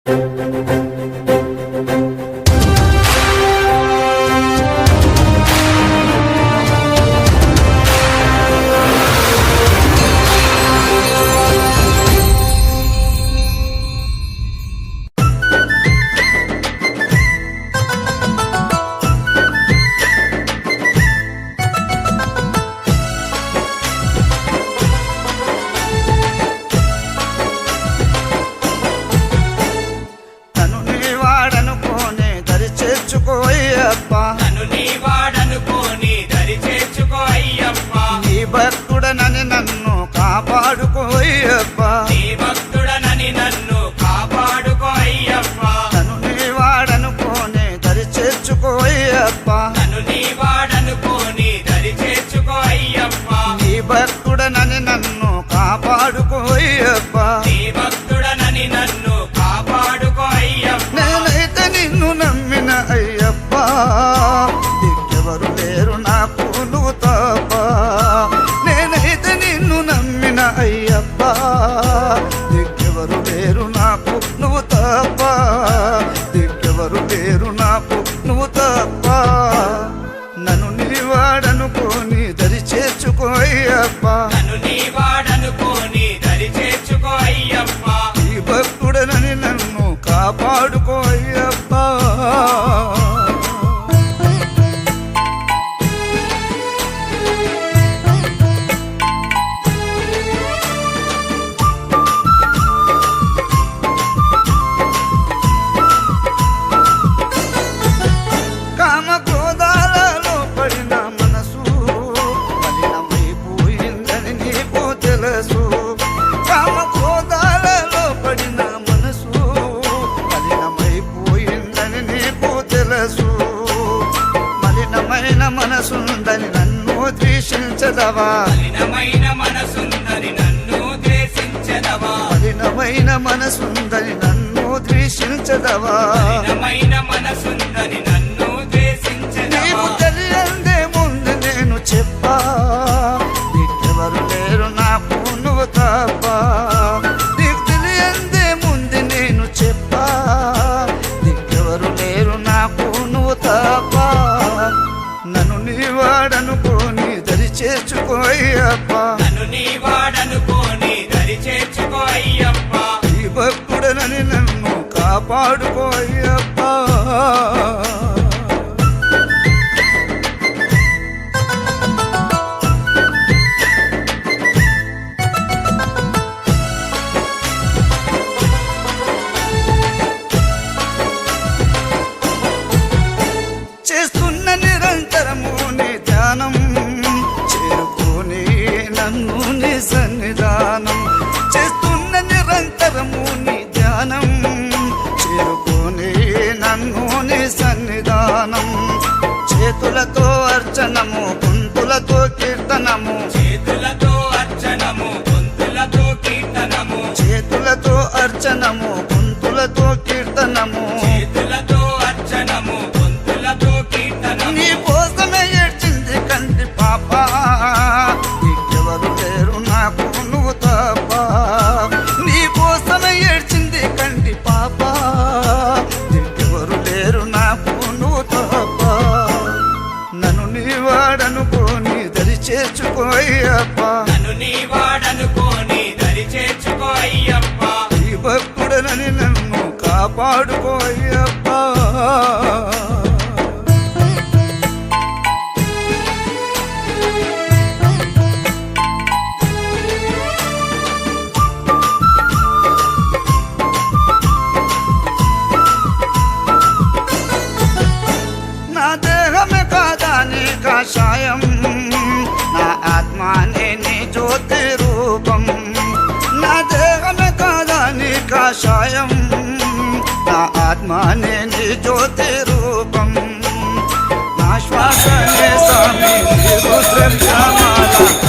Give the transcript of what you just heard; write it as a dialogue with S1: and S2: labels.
S1: నన్ను నీ వాడనుకోని దరి చేర్చుకో అయ్యప్ప.
S2: నీ భక్తుడనని నన్ను కాపాడుకో అయ్యప్ప.
S1: నీ భక్తుడనని నన్ను కాపాడుకో అయ్యప్ప.
S2: నన్ను నీ వాడనుకోని దరి చేర్చుకో అయ్యప్ప.
S1: నన్ను నీ వాడనుకోని దరి చేర్చుకో అయ్యప్ప.
S2: నీ భక్తుడనని నన్ను కాపాడుకో అయ్యప్ప.
S1: నీ భక్తుడనని నన్ను కాపాడుకో అయ్యప్ప.
S2: నేనైతే నిన్ను నమ్మిన అయ్యప్ప, దిక్కెవరు లేరు నాకు నువ్వు తప్ప. నేనైతే నిన్ను నమ్మిన అయ్యప్ప, దిక్కెవరు లేరు నాకు నువ్వు తప్ప. దిక్కెవరు లేరు నాకు నువ్వు తప్ప. నన్ను నీ వాడనుకోని దరి చేర్చుకో అయ్యప్ప.
S1: నన్ను నీ వాడనుకోని దరి చేర్చుకో అయ్యప్ప.
S2: ఈ భక్తుడనని నన్ను కాపాడుకో అయ్యప్ప. కామక్రోధాలలో పడిన మనసు మలినమైపోయిందని నీకు తెలుసు. కామక్రోధాలలో పడిన మనసు మలినమైపోయిందని నీకు తెలుసు. మలినమైన మనసుందని నన్ను ద్వేషించదవా.
S1: మలినమైన మనసుందని నన్ను ద్వేషించదవా.
S2: మలినమైన మనసుందని నన్ను ద్వేషించదవా.
S1: మలినమైన మనసుందని నన్ను ద్వేషించదవా.
S2: నీకు తెలియందే ముందు నేను చెప్పా, దిక్కెవరు లేరు నాకు నువ్వు తప్ప. నీకు తెలియందే ముందు నేను చెప్పా, దిక్కెవరు లేరు నాకు నువ్వు తప్ప. నన్ను నీ వాడనుకోని దరి చేర్చుకో అయ్యప్ప.
S1: నన్ను నీ వాడనుకోని దరి చేర్చుకో అయ్యప్ప.
S2: ఈ భక్తుడనని నన్ను కాపాడుకో అయ్యప్ప. చేస్తున్న నిరంతరము నీ ధ్యానం, చేరుకోని నన్ను నీ సన్నిధానం. చేస్తున్న నిరంతరము నీ ధ్యానం, చేరుకోని నన్ను నీ సన్నిధానం. చేతులతో అర్చనము, గొంతులతో కీర్తనము.
S1: చేతులతో అర్చనము, గొంతులతో కీర్తనము.
S2: చేతులతో అర్చనము, గొంతులతో కీర్తనము.
S1: చేతులతో అర్చనము, గొంతులతో కీర్తనము.
S2: నీ కోసమే ఏడ్చింది కంటి పాప, దిక్కెవరు లేరు నాకు నువ్వు తప్ప. నీ కోసమే ఏడ్చింది కంటి పాప, దిక్కెవరు లేరు నాకు నువ్వు తప్ప. నన్ను నీ వాడనుకోని దరి చేర్చుకో అయ్యప్ప.
S1: నన్ను నీ వాడనుకోని దరి చేర్చుకో అయ్యప్ప.
S2: ఈ భక్తుడనని నన్ను కాపాడుకో అయ్యప్ప. నా దేహమే కాదా నీ కాషాయం, నా ఆత్మానే నీ జ్యోతి రూపం. నా దేహమే కాదా నీ కాషాయం, నా ఆత్మానే నీ జ్యోతి రూపం. నా శ్వాసనే స్వామి నీ రుద్రం శ్యామాల.